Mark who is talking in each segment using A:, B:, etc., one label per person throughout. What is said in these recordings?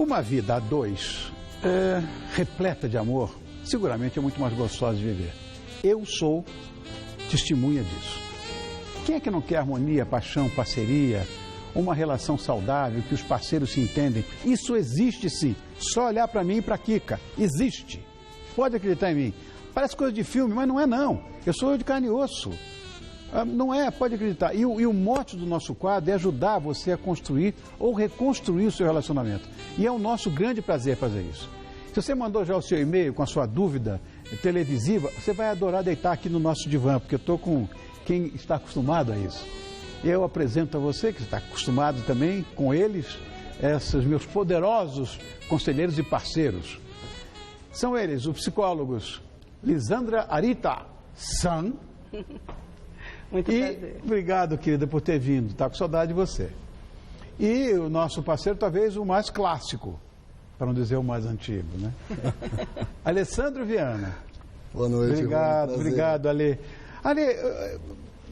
A: Uma vida a dois, repleta de amor, seguramente é muito mais gostosa de viver. Eu sou testemunha disso. Quem é que não quer harmonia, paixão, parceria, uma relação saudável, que os parceiros se entendem? Isso existe sim. Só olhar para mim e para a Kika. Existe. Pode acreditar em mim. Parece coisa de filme, mas não é não. Eu sou de carne e osso. Não é, pode acreditar. E o mote do nosso quadro é ajudar você a construir ou reconstruir o seu relacionamento. E é o nosso grande prazer fazer isso. Se você mandou já o seu e-mail com a sua dúvida televisiva, você vai adorar deitar aqui no nosso divã, porque eu estou com quem está acostumado a isso. Eu apresento a você, que está acostumado também com eles, esses meus poderosos conselheiros e parceiros. São eles, os psicólogos Lisandra Arita San.
B: Muito prazer.
A: Obrigado, querida, por ter vindo. Está com saudade de você. E o nosso parceiro, talvez o mais clássico, para não dizer o mais antigo, né? Alessandro Viana.
C: Boa noite.
A: Obrigado, Ale. Ale,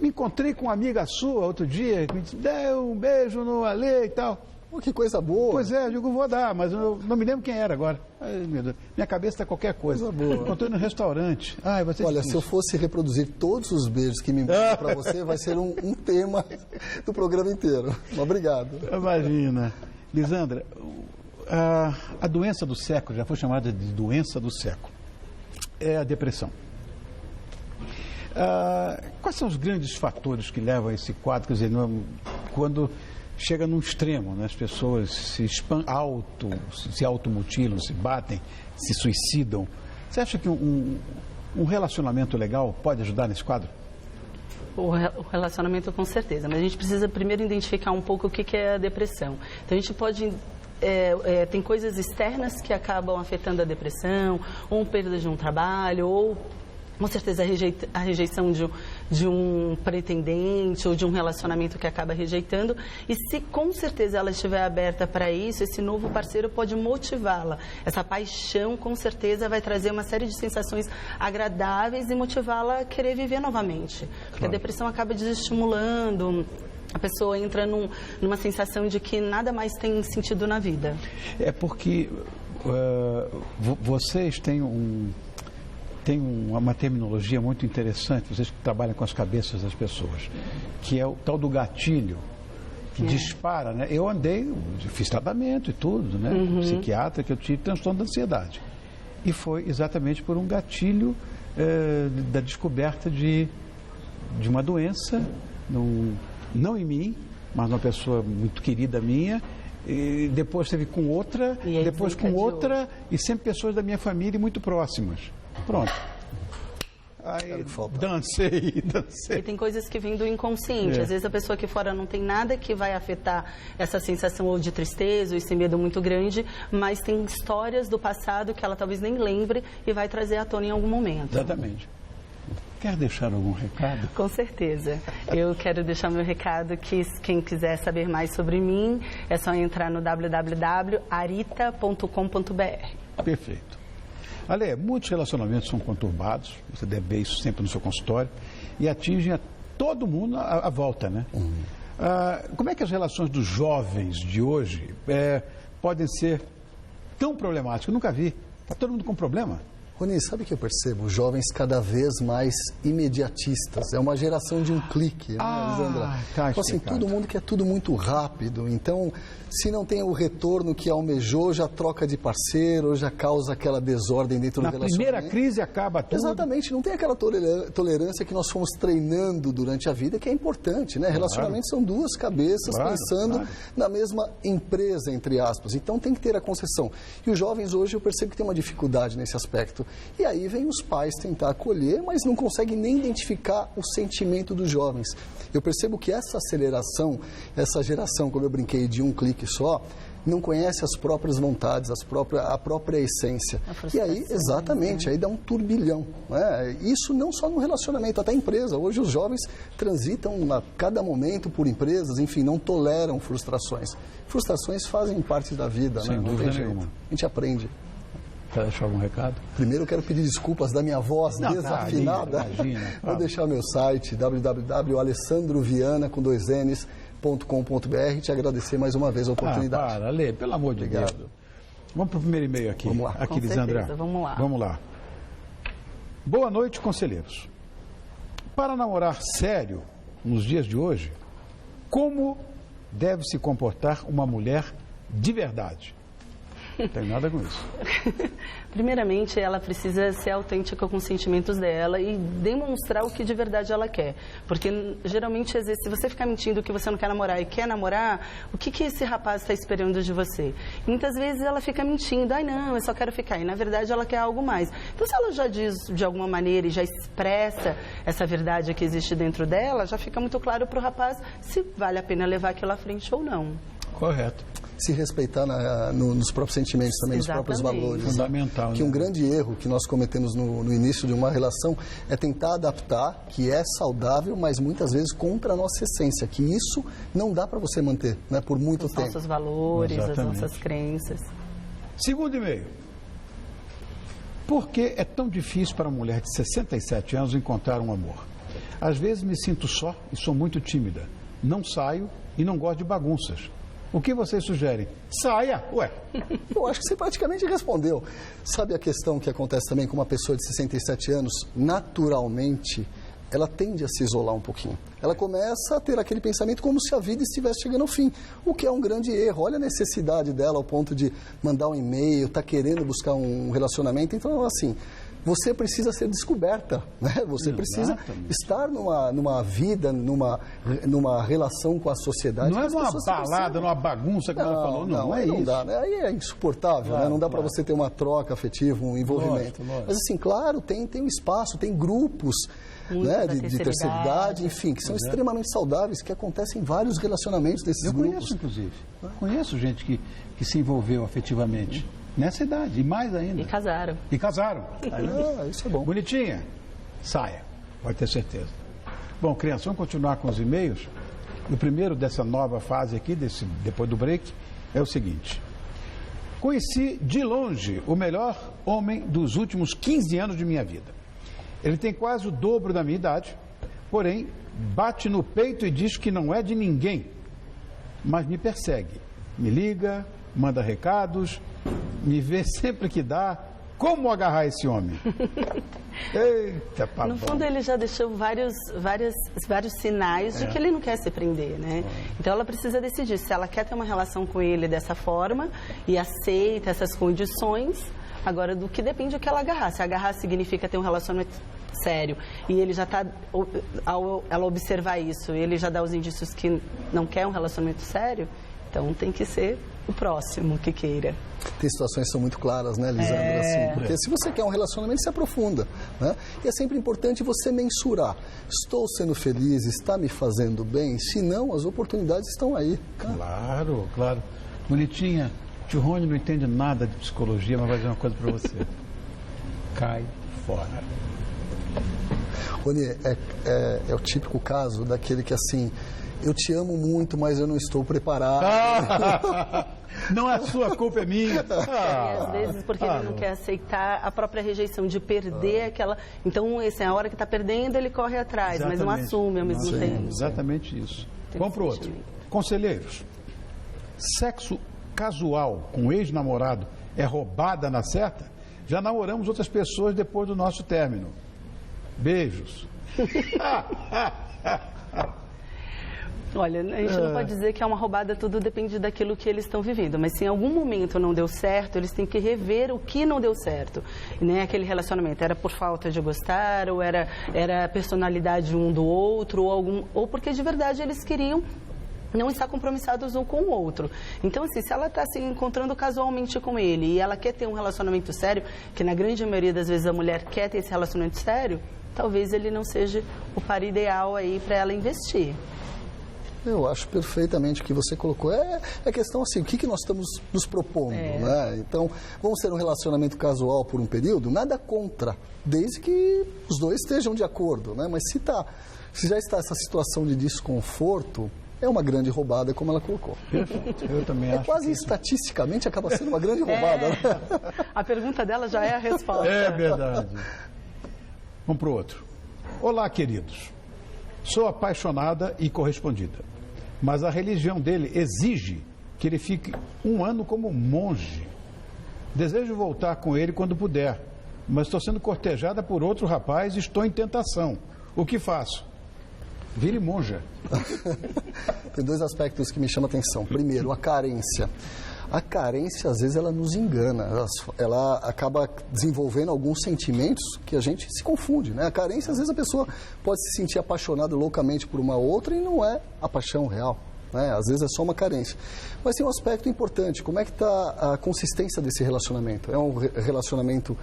A: me encontrei com uma amiga sua outro dia, que me disse, deu um beijo no Ale e tal.
C: Pô, que coisa boa.
A: Pois é, eu digo, vou dar, mas eu não me lembro quem era agora. Ai, meu Deus, minha cabeça está qualquer coisa.
C: Coisa boa.
A: Encontrei no restaurante. Ai, vai ser
C: Olha,
A: difícil.
C: se eu fosse reproduzir todos os beijos que me mandam para você, vai ser um tema do programa inteiro. Obrigado.
A: Imagina. Lisandra, a doença do século, já foi chamada de doença do século, é a depressão. Quais são os grandes fatores que levam a esse quadro? Quer dizer, quando chega num extremo, né? As pessoas se automutilam, se batem, se suicidam. Você acha que um relacionamento legal pode ajudar nesse quadro?
B: O relacionamento com certeza, mas a gente precisa primeiro identificar um pouco o que é a depressão. Então a gente pode... tem coisas externas que acabam afetando a depressão, ou perda de um trabalho, ou com certeza a rejeição de um pretendente ou de um relacionamento que acaba rejeitando. E se com certeza ela estiver aberta para isso, esse novo parceiro pode motivá-la. Essa paixão com certeza vai trazer uma série de sensações agradáveis e motivá-la a querer viver novamente. Porque a depressão acaba desestimulando. A pessoa entra numa sensação de que nada mais tem sentido na vida.
A: É porque vocês têm uma terminologia muito interessante, vocês que trabalham com as cabeças das pessoas, que é o tal do gatilho, que dispara, né? Eu fiz tratamento e tudo, né? Psiquiatra, que eu tive transtorno de ansiedade. E foi exatamente por um gatilho da descoberta de uma doença, não em mim, mas uma pessoa muito querida minha, e depois teve com outra, depois com outra, e sempre pessoas da minha família muito próximas. Pronto. Aí, dancei.
B: E tem coisas que vêm do inconsciente. Às vezes a pessoa aqui fora não tem nada que vai afetar essa sensação ou de tristeza ou esse medo muito grande, mas tem histórias do passado que ela talvez nem lembre e vai trazer à tona em algum momento.
A: Exatamente. Quer deixar algum recado?
B: Com certeza. Eu quero deixar meu recado que quem quiser saber mais sobre mim é só entrar no www.arita.com.br.
A: Perfeito. Ale, muitos relacionamentos são conturbados, você deve ver isso sempre no seu consultório, e atingem a todo mundo à volta, né? Como é que as relações dos jovens de hoje podem ser tão problemáticas? Eu nunca vi. Está todo mundo com problema?
C: Rony, sabe o que eu percebo? Jovens cada vez mais imediatistas. É uma geração de um clique, né, Lisandra?
A: Tá
C: assim, todo mundo quer tudo muito rápido. Então, se não tem o retorno que almejou, já troca de parceiro, já causa aquela desordem dentro do relacionamento.
A: Na primeira crise acaba tudo.
C: Exatamente. Não tem aquela tolerância que nós fomos treinando durante a vida, que é importante, né? Relacionamentos são duas cabeças pensando na mesma empresa, entre aspas. Então, tem que ter a concessão. E os jovens hoje, eu percebo que tem uma dificuldade nesse aspecto. E aí vem os pais tentar acolher, mas não conseguem nem identificar o sentimento dos jovens. Eu percebo que essa aceleração, essa geração, como eu brinquei, de um clique só, não conhece as próprias vontades, a própria essência. E aí, exatamente, aí dá um turbilhão. Né? Isso não só no relacionamento, até empresa. Hoje os jovens transitam a cada momento por empresas, enfim, não toleram frustrações. Frustrações fazem parte da vida,
A: sem
C: né?
A: dúvida nenhuma.
C: A gente aprende.
A: Quer deixar algum recado?
C: Primeiro eu quero pedir desculpas da minha voz desafinada.
A: Imagina.
C: Vou deixar meu site, www.alessandroviana.com.br, te agradecer mais uma vez a oportunidade.
A: Ale, pelo amor de Deus. Vamos para o primeiro e-mail aqui.
C: Vamos lá.
A: Aqui,
B: Com
A: Lisandra.
B: certeza, vamos lá.
A: Vamos lá. Boa noite, conselheiros. Para namorar sério nos dias de hoje, como deve se comportar uma mulher de verdade? Não tem nada com isso.
B: Primeiramente, ela precisa ser autêntica com os sentimentos dela e demonstrar o que de verdade ela quer. Porque, geralmente, às vezes, se você ficar mentindo que você não quer namorar e quer namorar, o que esse rapaz está esperando de você? E muitas vezes ela fica mentindo. Ai, não, eu só quero ficar. E, na verdade, ela quer algo mais. Então, se ela já diz de alguma maneira e já expressa essa verdade que existe dentro dela, já fica muito claro para o rapaz se vale a pena levar aquilo à frente ou não.
A: Correto.
C: Se respeitar nos próprios sentimentos também, nos próprios valores.
A: Fundamental.
C: Que um grande erro que nós cometemos no início de uma relação é tentar adaptar, que é saudável, mas muitas vezes contra a nossa essência, que isso não dá para você manter, né, por muito tempo.
B: Os nossos valores,
A: Exatamente.
B: as nossas crenças.
A: Segundo e-mail. Por que é tão difícil para uma mulher de 67 anos encontrar um amor? Às vezes me sinto só e sou muito tímida. Não saio e não gosto de bagunças. O que vocês sugerem? Saia! Ué!
C: Eu acho que você praticamente respondeu. Sabe a questão que acontece também com uma pessoa de 67 anos? Naturalmente, ela tende a se isolar um pouquinho. Ela começa a ter aquele pensamento como se a vida estivesse chegando ao fim, o que é um grande erro. Olha a necessidade dela ao ponto de mandar um e-mail, tá querendo buscar um relacionamento. Então, assim, você precisa ser descoberta, né? Você precisa estar numa vida, numa relação com a sociedade.
A: Não é numa balada, numa bagunça que ela falou, não é
C: isso.
A: Não
C: dá, né? Aí é insuportável, claro, né? Não dá para você ter uma troca afetiva, um envolvimento. Lógico. Mas assim, claro, tem um espaço, tem grupos, né, de terceira idade, enfim, que são extremamente saudáveis, que acontecem em vários relacionamentos desses grupos.
A: Eu conheço, inclusive. Conheço gente que se envolveu afetivamente. Nessa idade, e mais ainda.
B: E casaram.
C: Isso é bom.
A: Bonitinha? Saia, pode ter certeza. Bom, crianças, vamos continuar com os e-mails. O primeiro dessa nova fase aqui, depois do break, é o seguinte. Conheci de longe o melhor homem dos últimos 15 anos de minha vida. Ele tem quase o dobro da minha idade, porém, bate no peito e diz que não é de ninguém, mas me persegue. Me liga, manda recados, me vê sempre que dá. Como agarrar esse homem? Eita, pavão.
B: No fundo, ele já deixou vários sinais de que ele não quer se prender, né? Então, ela precisa decidir se ela quer ter uma relação com ele dessa forma e aceita essas condições. Agora, do que depende do que ela agarrar. Se agarrar significa ter um relacionamento sério e ele já está, ao ela observar isso, ele já dá os indícios que não quer um relacionamento sério, então tem que ser o próximo que queira.
C: Tem situações que são muito claras, né, Lisandra? Assim, porque se você quer um relacionamento, se aprofunda, né? E é sempre importante você mensurar. Estou sendo feliz, está me fazendo bem? Se não, as oportunidades estão aí.
A: Claro, claro. Bonitinha, tio Rony não entende nada de psicologia, mas vai dizer uma coisa para você. Cai fora.
C: Rony, é o típico caso daquele que assim... Eu te amo muito, mas eu não estou preparado.
A: Não é sua culpa, é minha.
B: E às vezes porque ele não quer aceitar a própria rejeição de perder aquela... Então, essa é a hora que está perdendo, ele corre atrás, mas não assume ao mesmo tempo.
A: Exatamente isso. Vamos para o outro. Conselheiros, sexo casual com ex-namorado é roubada na certa? Já namoramos outras pessoas depois do nosso término. Beijos.
B: Olha, a gente não pode dizer que é uma roubada, tudo depende daquilo que eles estão vivendo. Mas se em algum momento não deu certo, eles têm que rever o que não deu certo. Né? Aquele relacionamento era por falta de gostar, ou era a personalidade um do outro, ou porque de verdade eles queriam não estar compromissados um com o outro. Então, assim, se ela está se encontrando casualmente com ele e ela quer ter um relacionamento sério, que na grande maioria das vezes a mulher quer ter esse relacionamento sério, talvez ele não seja o par ideal aí para ela investir.
C: Eu acho perfeitamente o que você colocou. É questão assim, o que nós estamos nos propondo, né? Então, vamos ter um relacionamento casual por um período? Nada contra, desde que os dois estejam de acordo, né? Mas se já está essa situação de desconforto, é uma grande roubada, como ela colocou.
A: Perfeito. Eu também acho.
C: Quase estatisticamente acaba sendo uma grande roubada. Né?
B: A pergunta dela já é a resposta.
A: É verdade. Vamos para o outro. Olá, queridos. Sou apaixonada e correspondida, mas a religião dele exige que ele fique 1 ano como monge. Desejo voltar com ele quando puder, mas estou sendo cortejada por outro rapaz e estou em tentação. O que faço? Vire monja.
C: Tem 2 aspectos que me chamam a atenção. Primeiro, a carência. A carência, às vezes, ela nos engana. Ela acaba desenvolvendo alguns sentimentos que a gente se confunde, né? A carência, às vezes, a pessoa pode se sentir apaixonada loucamente por uma outra e não é a paixão real, né? Às vezes é só uma carência. Mas tem um aspecto importante. Como é que está a consistência desse relacionamento? É um relacionamento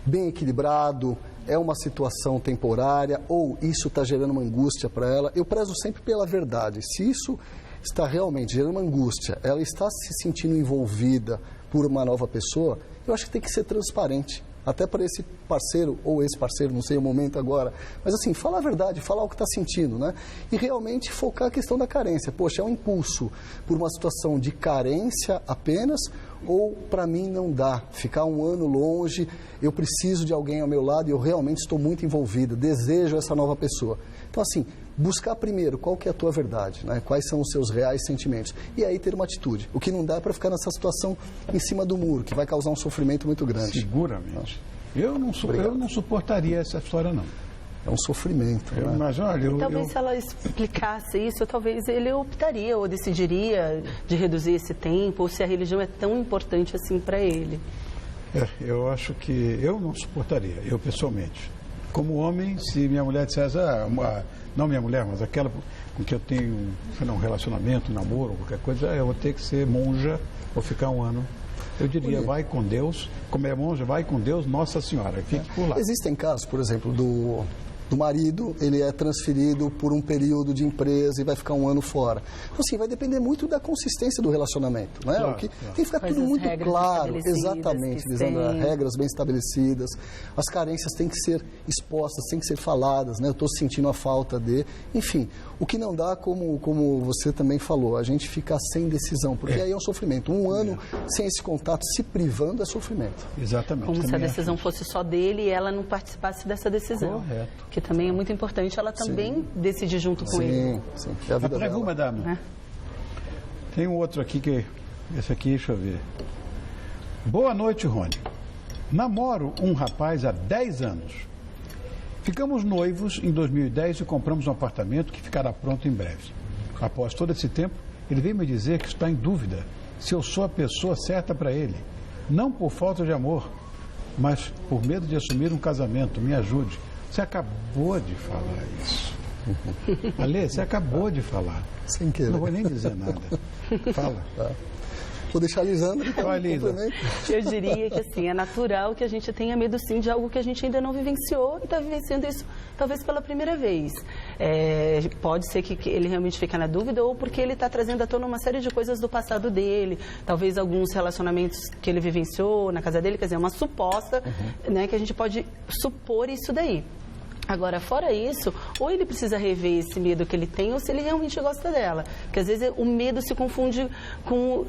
C: bem equilibrado? É uma situação temporária? Ou isso está gerando uma angústia para ela? Eu prezo sempre pela verdade. Se isso está realmente gerando uma angústia, ela está se sentindo envolvida por uma nova pessoa, eu acho que tem que ser transparente. Até para esse parceiro ou esse parceiro, não sei o momento agora. Mas assim, falar a verdade, falar o que está sentindo, né? E realmente focar a questão da carência. Poxa, é um impulso por uma situação de carência apenas, ou para mim não dá. Ficar um ano longe, eu preciso de alguém ao meu lado e eu realmente estou muito envolvida, desejo essa nova pessoa. Então assim, buscar primeiro qual que é a tua verdade, né? Quais são os seus reais sentimentos. E aí ter uma atitude. O que não dá é para ficar nessa situação em cima do muro, que vai causar um sofrimento muito grande.
A: Seguramente. Eu não suportaria essa história, não.
C: É um sofrimento. Né?
A: Mas olha,
B: talvez se ela explicasse isso, talvez ele optaria ou decidiria de reduzir esse tempo, ou se a religião é tão importante assim para ele.
A: Eu acho que eu não suportaria, eu pessoalmente. Como homem, se minha mulher dissesse, não minha mulher, mas aquela com que eu tenho um relacionamento, um namoro, qualquer coisa, eu vou ter que ser monja ou ficar um ano. Eu diria, vai com Deus, como é monja, vai com Deus, Nossa Senhora, fique por lá.
C: Existem casos, por exemplo, do marido, ele é transferido por um período de empresa e vai ficar um ano fora. Então, assim, vai depender muito da consistência do relacionamento, né?
A: Claro,
C: Tem que ficar tudo muito claro, exatamente, Lisandra, regras bem estabelecidas, as carências têm que ser expostas, têm que ser faladas, né? Eu estou sentindo a falta de... Enfim, o que não dá, como você também falou, a gente ficar sem decisão, porque aí é um sofrimento. Um ano sem esse contato, se privando, é sofrimento.
A: Exatamente.
B: Como se a decisão fosse só dele e ela não participasse dessa decisão.
A: Correto.
B: Que também é muito importante ela também decidir junto com ele.
C: Sim, é a vida dela.
A: Madame. Tem um outro aqui que... Esse aqui, deixa eu ver. Boa noite, Rony. Namoro um rapaz há 10 anos. Ficamos noivos em 2010 e compramos um apartamento que ficará pronto em breve. Após todo esse tempo, ele veio me dizer que está em dúvida se eu sou a pessoa certa para ele. Não por falta de amor, mas por medo de assumir um casamento. Me ajude. Você acabou de falar isso. Alê, você acabou de falar.
C: Sem querer.
A: Não vou nem dizer nada. Fala.
C: Vou deixar a Lisandra.
B: Eu diria que assim, é natural que a gente tenha medo sim de algo que a gente ainda não vivenciou e está vivenciando isso talvez pela primeira vez. Pode ser que ele realmente fique na dúvida ou porque ele está trazendo à tona uma série de coisas do passado dele, talvez alguns relacionamentos que ele vivenciou na casa dele, quer dizer, uma suposta, né, que a gente pode supor isso daí. Agora, fora isso, ou ele precisa rever esse medo que ele tem, ou se ele realmente gosta dela. Porque às vezes o medo se confunde com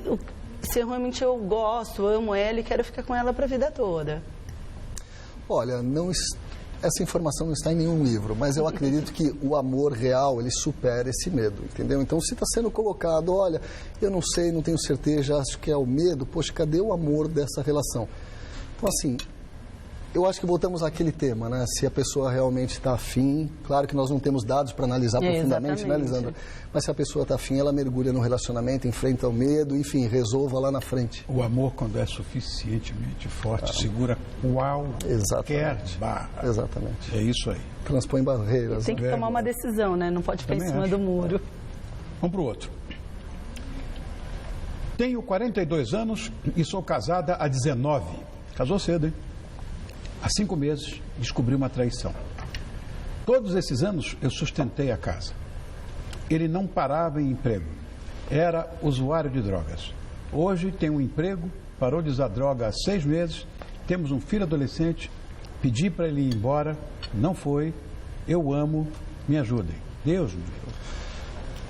B: se realmente eu gosto, amo ela e quero ficar com ela para a vida toda.
C: Olha, essa informação não está em nenhum livro, mas eu acredito que o amor real, ele supera esse medo, entendeu? Então, se está sendo colocado, olha, eu não sei, não tenho certeza, acho que é o medo, poxa, cadê o amor dessa relação? Então, assim... Eu acho que voltamos àquele tema, né? Se a pessoa realmente está afim, claro que nós não temos dados para analisar profundamente, né, Lisandra? Mas se a pessoa está afim, ela mergulha no relacionamento, enfrenta o medo, enfim, resolva lá na frente.
A: O amor, quando é suficientemente forte, segura qualquer barra.
C: Exatamente.
A: É isso aí.
C: Transpõe barreiras.
B: Tem que tomar uma decisão, né? Não pode ficar em cima do muro.
A: Vamos para o outro. Tenho 42 anos e sou casada há 19. Casou cedo, hein? Há 5 meses, descobri uma traição. Todos esses anos, eu sustentei a casa. Ele não parava em emprego. Era usuário de drogas. Hoje tem um emprego, parou de usar droga há 6 meses, temos um filho adolescente, pedi para ele ir embora, não foi, eu amo, me ajudem. Deus me ajude.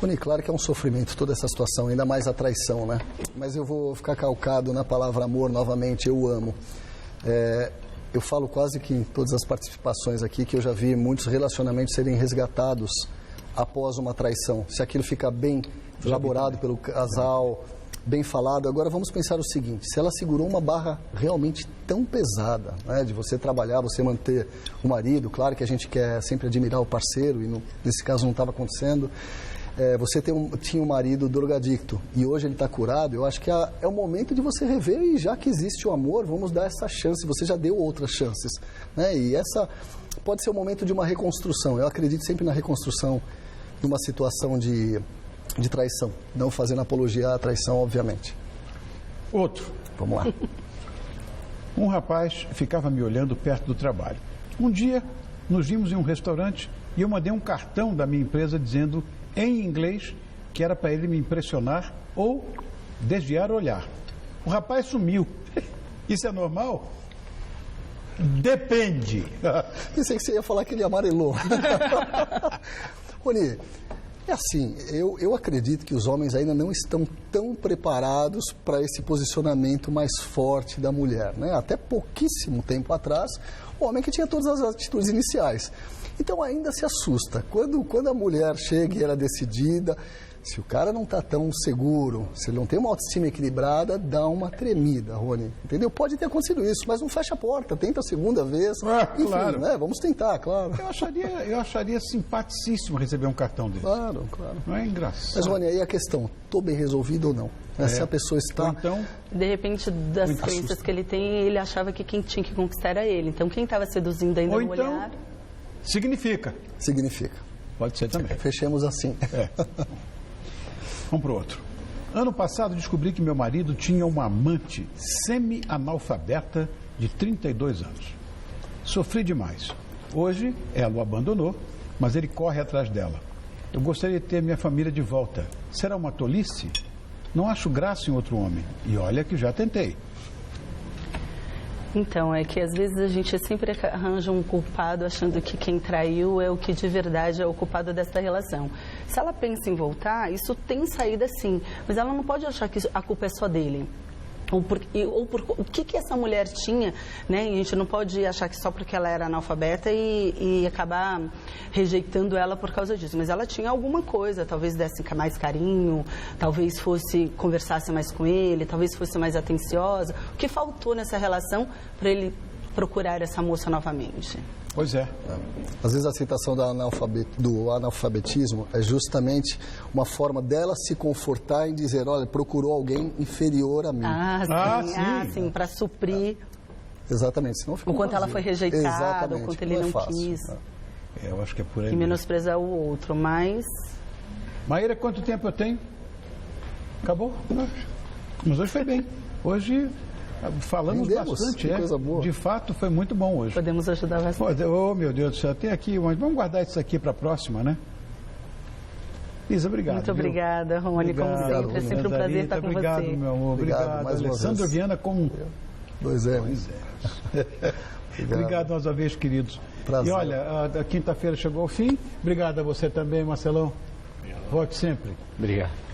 C: Rony, claro que é um sofrimento toda essa situação, ainda mais a traição, né? Mas eu vou ficar calcado na palavra amor novamente, eu amo. Eu falo quase que em todas as participações aqui que eu já vi muitos relacionamentos serem resgatados após uma traição. Se aquilo fica bem elaborado pelo casal, bem falado. Agora vamos pensar o seguinte, se ela segurou uma barra realmente tão pesada, né, de você trabalhar, você manter o marido, claro que a gente quer sempre admirar o parceiro, e nesse caso não estava acontecendo, você tinha um marido drogadicto e hoje ele está curado, eu acho que é o momento de você rever, e já que existe o amor, vamos dar essa chance, você já deu outras chances, né? E essa pode ser o momento de uma reconstrução. Eu acredito sempre na reconstrução de uma situação de traição, não fazendo apologia à traição, obviamente.
A: Outro.
C: Vamos lá.
A: Um rapaz ficava me olhando perto do trabalho. Um dia, nos vimos em um restaurante e eu mandei um cartão da minha empresa dizendo em inglês que era para ele me impressionar ou desviar o olhar. O rapaz sumiu. Isso é normal? Depende.
C: Pensei que você ia falar que ele amarelou. Rony, é assim, eu acredito que os homens ainda não estão tão preparados para esse posicionamento mais forte da mulher, né? Até pouquíssimo tempo atrás, o homem que tinha todas as atitudes iniciais. Então ainda se assusta. Quando a mulher chega e ela é decidida, se o cara não está tão seguro, se ele não tem uma autoestima equilibrada, dá uma tremida, Rony. Entendeu? Pode ter acontecido isso, mas não fecha a porta, tenta a segunda vez. Enfim,
A: claro.
C: Né? Vamos tentar, claro.
A: Eu acharia simpaticíssimo receber um cartão desse.
C: Claro.
A: Não é engraçado.
C: Mas, Rony, aí a questão, estou bem resolvido ou não? Se a pessoa está...
A: Ou então...
B: De repente, das crenças que ele tem, ele achava que quem tinha que conquistar era ele. Então, quem estava seduzindo ainda no olhar...
A: Significa.
C: Pode ser também. Fechemos assim.
A: Vamos para o outro. Ano passado descobri que meu marido tinha uma amante semi-analfabeta de 32 anos. Sofri demais. Hoje ela o abandonou, mas ele corre atrás dela. Eu gostaria de ter minha família de volta. Será uma tolice? Não acho graça em outro homem. E olha que já tentei.
B: Então, é que às vezes a gente sempre arranja um culpado achando que quem traiu é o que de verdade é o culpado dessa relação. Se ela pensa em voltar, isso tem saída sim, mas ela não pode achar que a culpa é só dele. O que essa mulher tinha, né? E a gente não pode achar que só porque ela era analfabeta e acabar rejeitando ela por causa disso. Mas ela tinha alguma coisa, talvez desse mais carinho, talvez conversasse mais com ele, talvez fosse mais atenciosa. O que faltou nessa relação para ele procurar essa moça novamente?
A: Pois é.
C: Às vezes a aceitação do analfabetismo é justamente uma forma dela se confortar em dizer, olha, procurou alguém inferior a mim.
B: Sim, para suprir.
C: Exatamente. Senão fica
B: o quanto ela foi rejeitada, o quanto ele não quis.
A: Eu acho que é por aí.
B: E menosprezar o outro, mas...
A: Maíra, quanto tempo eu tenho? Acabou? Mas hoje foi bem. Hoje... Falamos bastante,
C: coisa boa.
A: De fato, foi muito bom hoje.
B: Podemos ajudar bastante.
A: Oh, meu Deus do céu, tem aqui, mas vamos guardar isso aqui para a próxima, né? Isa, obrigado.
B: Muito obrigada, Rony, como sempre. É sempre um prazer estar com
A: obrigado,
B: você.
A: Meu amor. Obrigado. Alessandro Viana com
C: 2 anos.
A: Obrigado mais uma vez, queridos.
C: Prazer.
A: E olha, a quinta-feira chegou ao fim. Obrigado a você também, Marcelão. Volte sempre.
D: Obrigado.